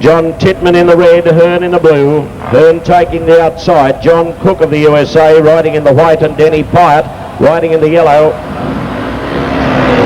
John Titman in the red, Hearn in the blue. Hearn taking the outside. John Cook of the USA riding in the white, and Denny Pyatt riding in the yellow.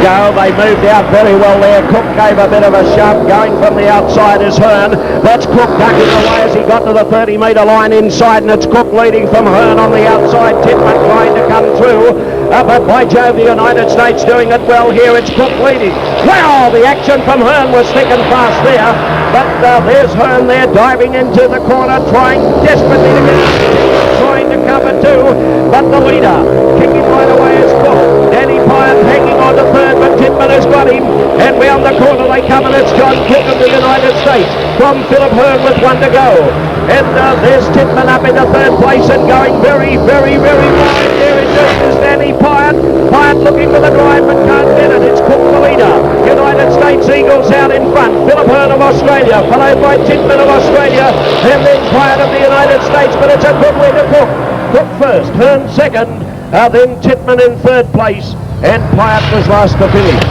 Go, they moved out very well there. Cook gave a bit of a shove. Going from the outside is Hearn. That's Cook ducking away as he got to the 30-metre line inside, and it's Cook leading from Hearn on the outside. Titman trying to come through. But by Jove, the United States doing it well here. It's Cook leading. Wow, the action from Hearn was thick and fast there. But there's Hearn there diving into the corner, trying desperately to get out, trying to cover too. But the leader, kicking right away, is Cook. Denny Pyatt hanging on to third, but Titman has got him. And round the corner they come, and it's John Cook of the United States from Philip Hearn with one to go. And there's Titman up into third place and going very, very, very wide. There it is Denny Pyatt. Pyatt looking for the drive but can't get it. It's Cook the leader. United States Eagles out in front. Philip Hearn of Australia, followed by Titman of Australia, and then Pyatt of the United States. But it's a good way to Cook. Cook first, Hearn second, then Titman in third place, and Pyatt was last to finish.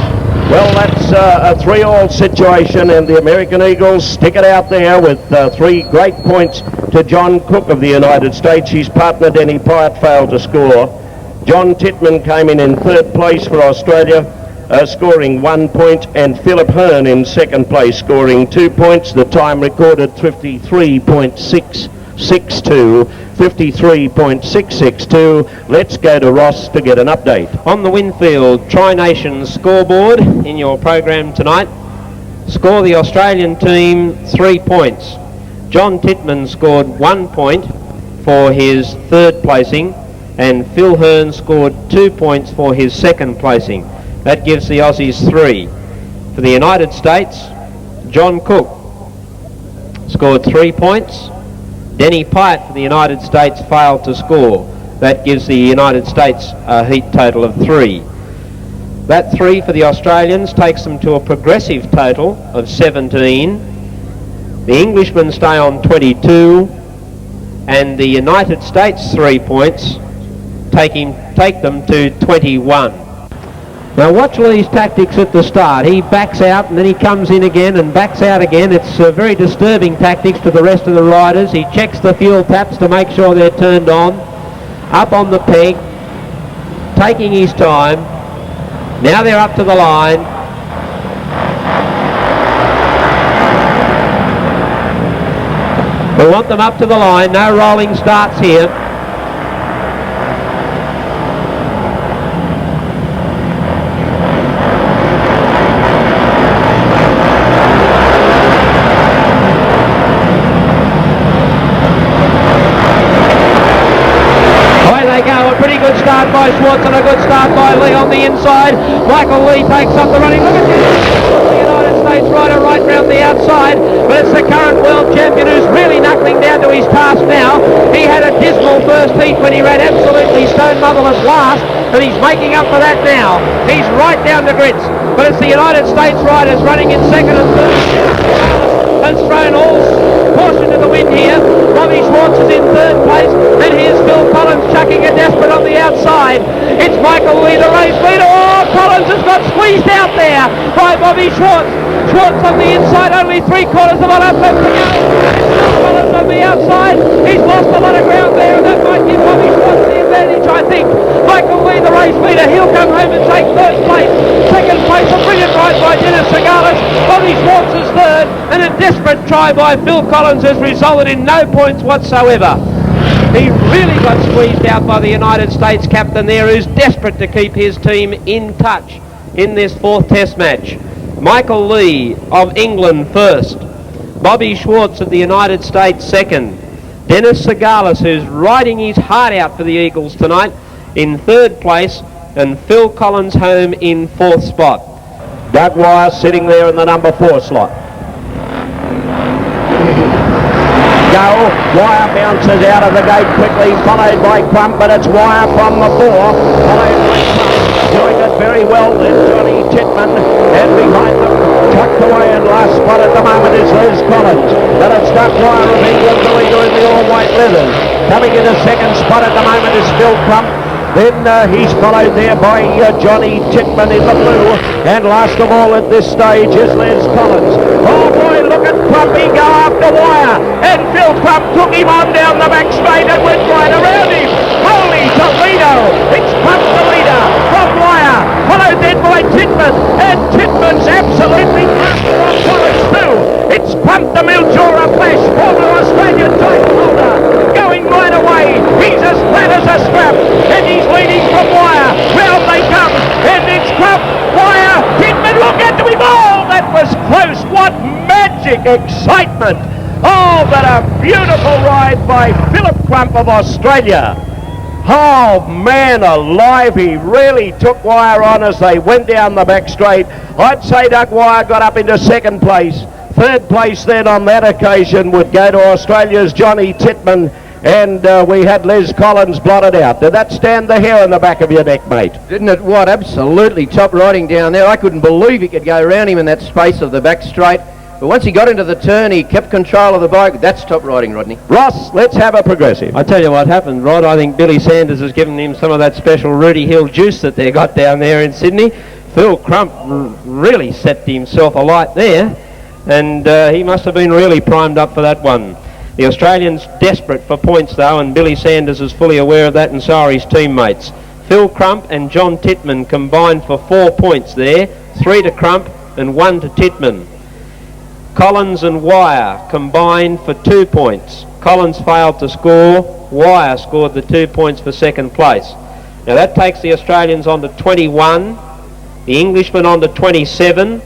Well, that's a 3-all situation, and the American Eagles stick it out there with 3 great points to John Cook of the United States. His partner Denny Pyatt failed to score. John Titman came in third place for Australia, scoring 1 point, and Philip Hearn in second place, scoring 2 points. The time recorded 53.662. 53.662. Let's go to Ross to get an update. On the Winfield Tri-Nations scoreboard in your program tonight, score the Australian team 3 points. John Titman scored 1 point for his third placing, and Phil Hearn scored 2 points for his second placing. That gives the Aussies 3. For the United States, John Cook scored 3 points. Denny Pyatt for the United States failed to score. That gives the United States a heat total of 3. That 3 for the Australians takes them to a progressive total of 17. The Englishmen stay on 22, and the United States 3 points take them to 21. Now watch Lee's tactics at the start. He backs out and then he comes in again and backs out again. It's very disturbing tactics to the rest of the riders. He checks the fuel taps to make sure they're turned on. Up on the peg, taking his time. Now they're up to the line. We want them up to the line. No rolling starts here. Good start by Schwartz and a good start by Lee on the inside. Michael Lee takes up the running. Look at this. The United States rider right round the outside, but it's the current world champion who's really knuckling down to his task now. He had a dismal first heat when he ran absolutely stone motherless last, and he's making up for that now. He's right down to grits, but it's the United States riders running in second and third. Has thrown all caution to the wind here. Bobby Schwartz is in third place. Then here's Phil Collins chucking a desperate on the outside. It's Michael Lee, the race leader. Oh, Collins has got squeezed out there by Bobby Schwartz. Schwartz on the inside, only 3/4 of a lap left to go. Collins on the outside. He's lost a lot of ground there, and that might give Bobby Schwartz the advantage, I think. Michael Lee, the race leader, he'll come home and take first place. Second place, a brilliant ride by Dennis Segalis. Bobby Schwartz is third, and a desperate try by Phil Collins has resulted in no points whatsoever. He really got squeezed out by the United States captain there, who's desperate to keep his team in touch in this 4th test match. Michael Lee of England first. Bobby Schwartz of the United States second. Dennis Segalis, who's riding his heart out for the Eagles tonight, in third place, and Phil Collins home in 4th spot. Doug Wire sitting there in the number 4 slot. Go, Wire bounces out of the gate quickly, followed by Crump, but it's Wire from the 4, followed by Crump, doing it very well. Then Johnny Titman, and behind them, tucked away in last spot at the moment is Liz Collins. Then it's Doug Wire of England, the leader in the all-white leathers. Coming in a second spot at the moment is Phil Crump. Then he's followed there by Johnny Titman in the blue, and last of all at this stage is Les Collins. Oh boy, look at Crump. off he go after Wire, and Phil Crump took him on down the back straight and went right around him. Holy Toledo! It's Crump the leader from Wire, followed then by Titman, and Titman's absolutely it's Crump the Mildura Flash, former Australian title holder, going right away. He's as flat as a strap, and he's leading from Wire. Round they come, and it's Crump, Wire, Titman, look at him! Oh, that was close. What magic excitement. Oh, but a beautiful ride by Philip Crump of Australia. Oh, man alive, he really took Wire on as they went down the back straight. I'd say Doug Wire got up into second place. Third place then on that occasion would go to Australia's Johnny Titman, and we had Les Collins blotted out. Did that stand the hair on the back of your neck, mate? Didn't it? What? Absolutely top riding down there. I couldn't believe he could go around him in that space of the back straight. But once he got into the turn, he kept control of the bike. That's top riding, Rodney. Ross, let's have a progressive. I tell you what happened, Rod. I think Billy Sanders has given him some of that special Rudy Hill juice that they got down there in Sydney. Phil Crump really set himself alight there, and he must have been really primed up for that one. The Australians desperate for points though, and Billy Sanders is fully aware of that, and so are his teammates. Phil Crump and John Titman combined for 4 points there, 3 to Crump and 1 to Titman. Collins and Wire combined for 2 points. Collins failed to score. Wire scored the 2 points for second place. Now that takes the Australians on to 21, the Englishmen on to 27,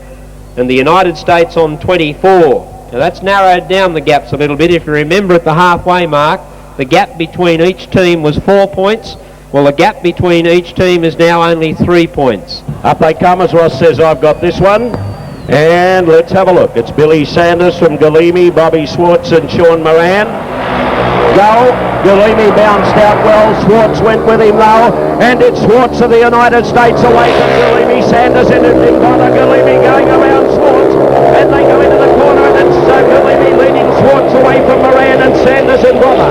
and the United States on 24. Now that's narrowed down the gaps a little bit. If you remember at the halfway mark, the gap between each team was 4 points. Well, the gap between each team is now only 3 points. Up they come, as Ross says. I've got this one. And let's have a look. It's Billy Sanders from Galimi, Bobby Schwartz and Sean Moran. Go. Galimi bounced out well. Schwartz went with him though. And it's Schwartz of the United States away from Galimi. Sanders in Impala. Galimi going around Schwartz. And they go into the corner, and it's Galimi leading Schwartz away from Moran and Sanders and Robber.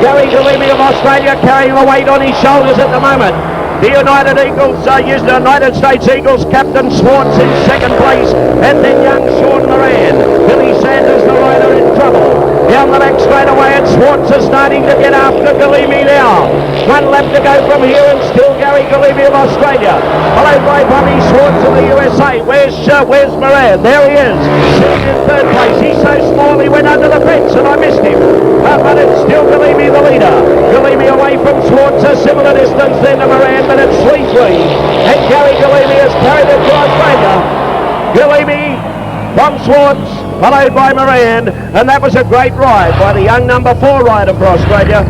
Gary Galimi of Australia carrying the weight on his shoulders at the moment. The United States Eagles captain Schwartz in second place, and then young Sean Moran. Billy Sanders, the rider, in trouble. Down the back straight away, and Schwartz is starting to get after Galimi now. 1 lap to go from here, and still Gary Galimi of Australia, followed by Bobby Schwartz of the USA. Where's Moran? There he is, sitting in third place. He's so small he went under the fence, and I missed him. But it's still Galimi the leader. Galimi away from Schwartz, a similar distance then to Moran, but it's 3-3. And Gary Galimi has carried it to Australia. Galimi from Schwartz, followed by Moran, and that was a great ride by the young number 4 rider for Australia.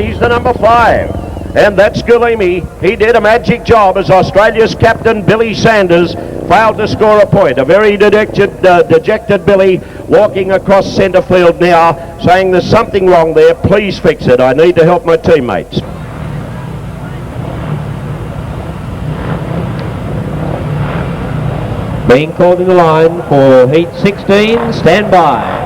He's the number 5, and that's Galimi. He did a magic job as Australia's captain. Billy Sanders failed to score a point. A very dejected Billy walking across centre field now, saying there's something wrong there, please fix it, I need to help my teammates. Being called in the line for heat 16, stand by.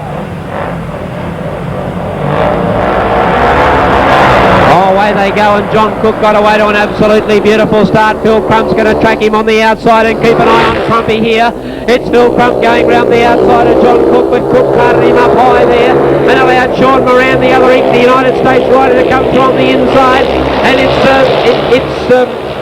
Away they go, and John Cook got away to an absolutely beautiful start. Phil Crump's going to track him on the outside, and keep an eye on Crumpy here. It's Phil Crump going round the outside of John Cook, but Cook carted him up high there and allowed Sean Moran, the United States rider, to come through on the inside, and it's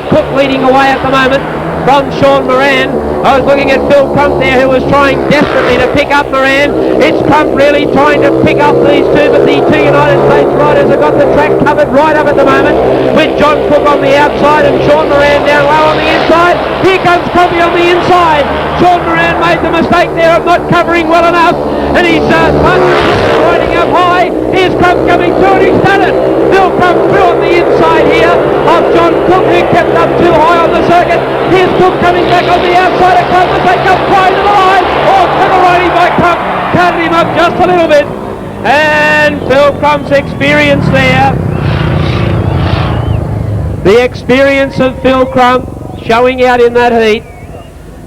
Cook leading away at the moment from Sean Moran. I was looking at Phil Crump there, who was trying desperately to pick up Moran. It's Crump really trying to pick up these two, but the 2 United States riders have got the track covered right up at the moment, with John Cook on the outside and Sean Moran down low on the inside. Here comes Crumpy on the inside. Sean Moran made the mistake there of not covering well enough, and he's riding up high. Here's Crump coming through, and he's done it. Phil Crump through on the inside here of John Cook, who kept up too high on the circuit. Here's Cook coming back on the outside of Crump as they come wide to the line. Oh, clever riding by Crump, counted him up just a little bit. And Phil Crump's experience there. The experience of Phil Crump showing out in that heat.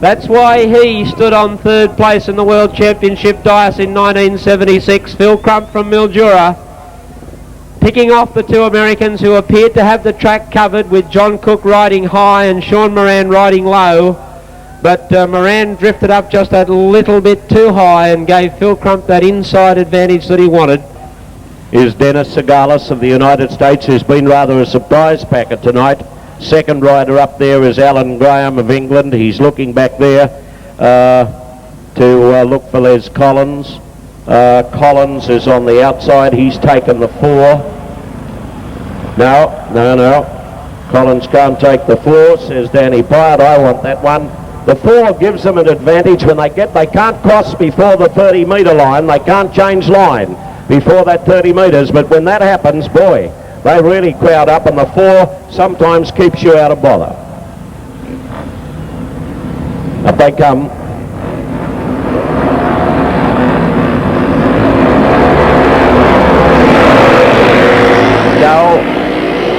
That's why he stood on third place in the World Championship Dice in 1976. Phil Crump from Mildura, picking off the 2 Americans who appeared to have the track covered, with John Cook riding high and Sean Moran riding low. but Moran drifted up just a little bit too high and gave Phil Crump that inside advantage that he wanted. Is Dennis Segalis of the United States, who's been rather a surprise packer tonight. Second rider up there is Alan Graham of England. He's looking back there to look for Les Collins. Collins is on the outside. He's taken the 4. No. Collins can't take the 4, says Danny Pyatt. I want that one. The 4 gives them an advantage when they can't cross before the 30 metre line. They can't change line before that 30 metres, but when that happens, boy, they really crowd up, and the 4 sometimes keeps you out of bother. Up they come. Go.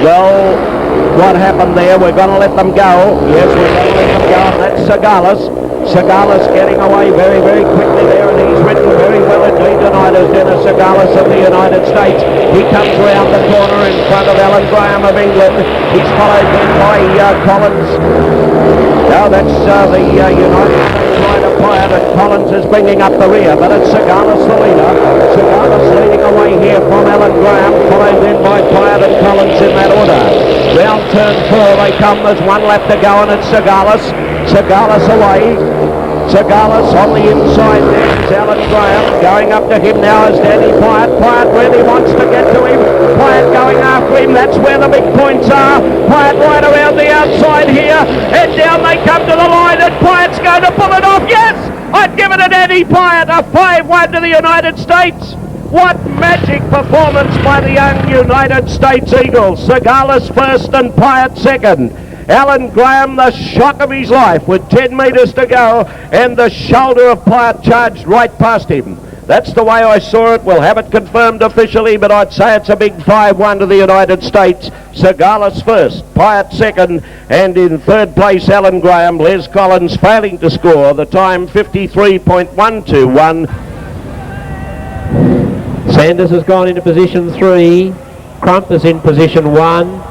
Well, what happened there? We're going to let them go. Yes, we're going to let them go. That's Segalis. Segalis getting away very, very quickly there, and he's ridden very well indeed tonight as Dennis Segalis of the United States. He comes round the corner in front of Alan Graham of England. He's followed then by Collins. Now that's the United States rider Pyatt, and Collins is bringing up the rear, but it's Segalis the leader. Segalis leading away here from Alan Graham, followed then by Pyatt and Collins in that order. Round turn 4 they come. There's 1 lap to go, and it's Segalis. Segalis away. Segalis on the inside there is Alan Graham. Going up to him now is Danny Pyatt. Pyatt really wants to get to him. Pyatt going after him. That's where the big points are. Pyatt right around the outside here. And down they come to the line, and Pyatt's going to pull it off. Yes! I'd give it to Danny Pyatt. A 5-1 to the United States. What magic performance by the young United States Eagles. Segalis first and Pyatt second. Alan Graham, the shock of his life with 10 metres to go, and the shoulder of Pyatt charged right past him. That's the way I saw it. We'll have it confirmed officially, but I'd say it's a big 5-1 to the United States. Segalis first, Pyatt second, and in third place Alan Graham. Les Collins failing to score. The time 53.121. Sanders has gone into position 3. Crump is in position 1.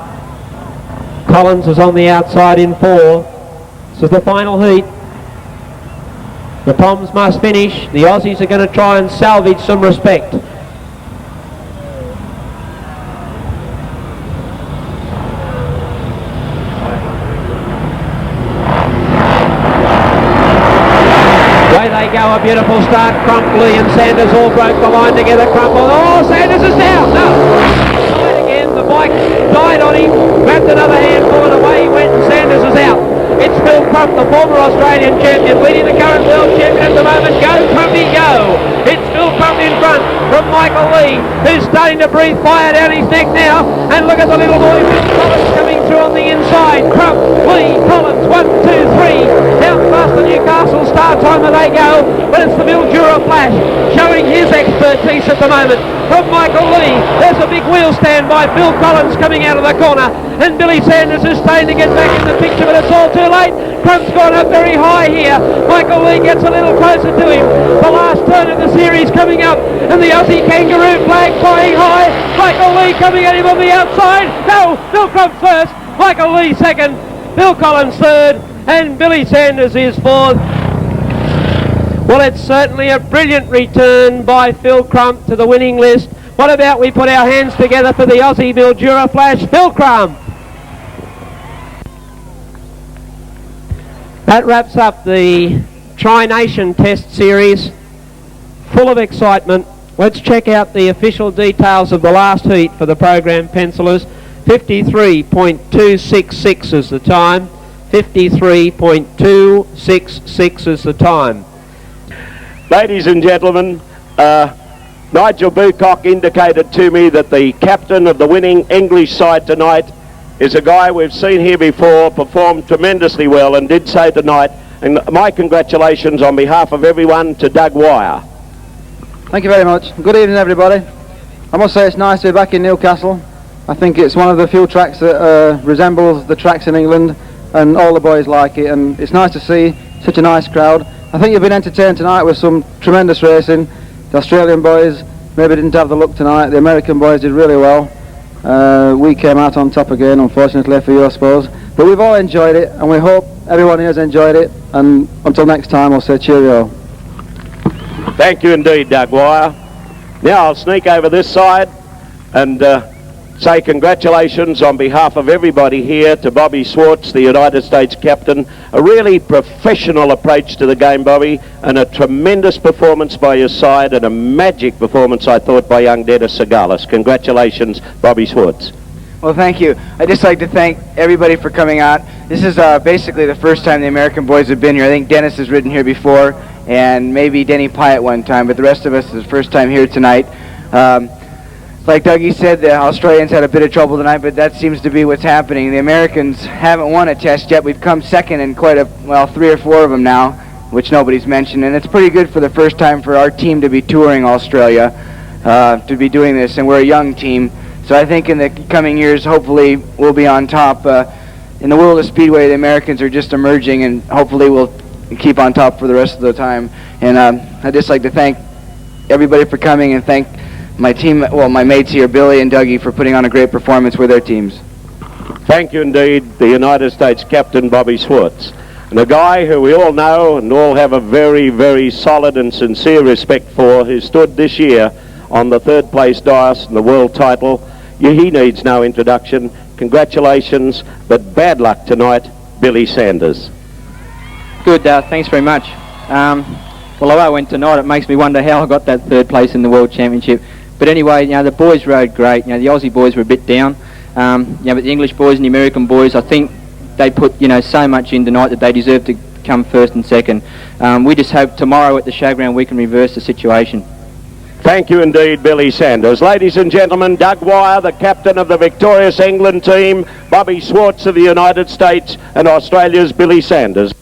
Collins is on the outside in 4. This is the final heat. The Poms must finish. The Aussies are going to try and salvage some respect. Away they go, a beautiful start. Crump, Lee and Sanders all broke the line together. Crump, oh, Sanders is down. No. The bike died on him, grabbed another handful, and away he went, and Sanders is out. It's Phil Crump, the former Australian champion, leading the current world champion at the moment. Go, Crumpy, go! It's Phil Crump in front from Michael Lee, who's starting to breathe fire down his neck now. And look at the little boy, Phil Collins, coming through on the inside. Crump, Lee, Collins, 1, 2, 3. Down past the Newcastle start timer they go, but it's the Mildura Flash showing his expertise at the moment. From Michael Lee, there's a big wheel stand by Phil Collins coming out of the corner, and Billy Sanders is starting to get back in the picture, but it's all too late. Crump's gone up very high here. Michael Lee gets a little closer to him. The last turn of the series coming up, and the Aussie kangaroo flag flying high. Michael Lee coming at him on the outside. No, Phil Crump first, Michael Lee second, Phil Collins third, and Billy Sanders is fourth. Well, it's certainly a brilliant return by Phil Crump to the winning list. What about we put our hands together for the Aussie Mildura Flash, Phil Crump. That wraps up the Tri-Nation Test Series, full of excitement. Let's check out the official details of the last heat for the program pencilers. 53.266 is the time. 53.266 is the time. Ladies and gentlemen, Nigel Bucock indicated to me that the captain of the winning English side tonight is a guy we've seen here before, performed tremendously well, and did so tonight. And my congratulations on behalf of everyone to Doug Wire. Thank you very much. Good evening, everybody. I must say it's nice to be back in Newcastle. I think it's one of the few tracks that resembles the tracks in England, and all the boys like it, and it's nice to see such a nice crowd. I think you've been entertained tonight with some tremendous racing. The Australian boys maybe didn't have the look tonight. The American boys did really well. We came out on top again, unfortunately for you, I suppose. But we've all enjoyed it, and we hope everyone here has enjoyed it. and until next time, I'll say cheerio. Thank you indeed, Doug Wire. Now I'll sneak over this side and say congratulations on behalf of everybody here to Bobby Schwartz, the United States captain. A really professional approach to the game, Bobby, and a tremendous performance by your side, and a magic performance, I thought, by young Dennis Segalis. Congratulations, Bobby Schwartz. Well, thank you. I'd just like to thank everybody for coming out. This is basically the first time the American boys have been here. I think Dennis has ridden here before, and maybe Denny Pyatt one time, but the rest of us is the first time here tonight. Like Dougie said, the Australians had a bit of trouble tonight, but that seems to be what's happening. The Americans haven't won a test yet. We've come second in quite a, well, 3 or 4 of them now, which nobody's mentioned, and it's pretty good for the first time for our team to be touring Australia, to be doing this, and we're a young team. So I think in the coming years, hopefully, we'll be on top. In the world of Speedway, the Americans are just emerging, and hopefully we'll keep on top for the rest of the time. And I'd just like to thank everybody for coming, and thank my team, well, my mates here, Billy and Dougie, for putting on a great performance with their teams. Thank you indeed, the United States captain, Bobby Schwartz. And a guy who we all know and all have a very, very solid and sincere respect for, who stood this year on the 3rd place dais in the world title. He needs no introduction. Congratulations, but bad luck tonight, Billy Sanders. Good, thanks very much. Well, the way I went tonight, it makes me wonder how I got that 3rd place in the World Championship. But anyway, the boys rode great. The Aussie boys were a bit down. But the English boys and the American boys, I think they put, so much in tonight that they deserve to come 1st and 2nd. We just hope tomorrow at the showground we can reverse the situation. Thank you indeed, Billy Sanders. Ladies and gentlemen, Doug Wire, the captain of the victorious England team, Bobby Schwartz of the United States, and Australia's Billy Sanders.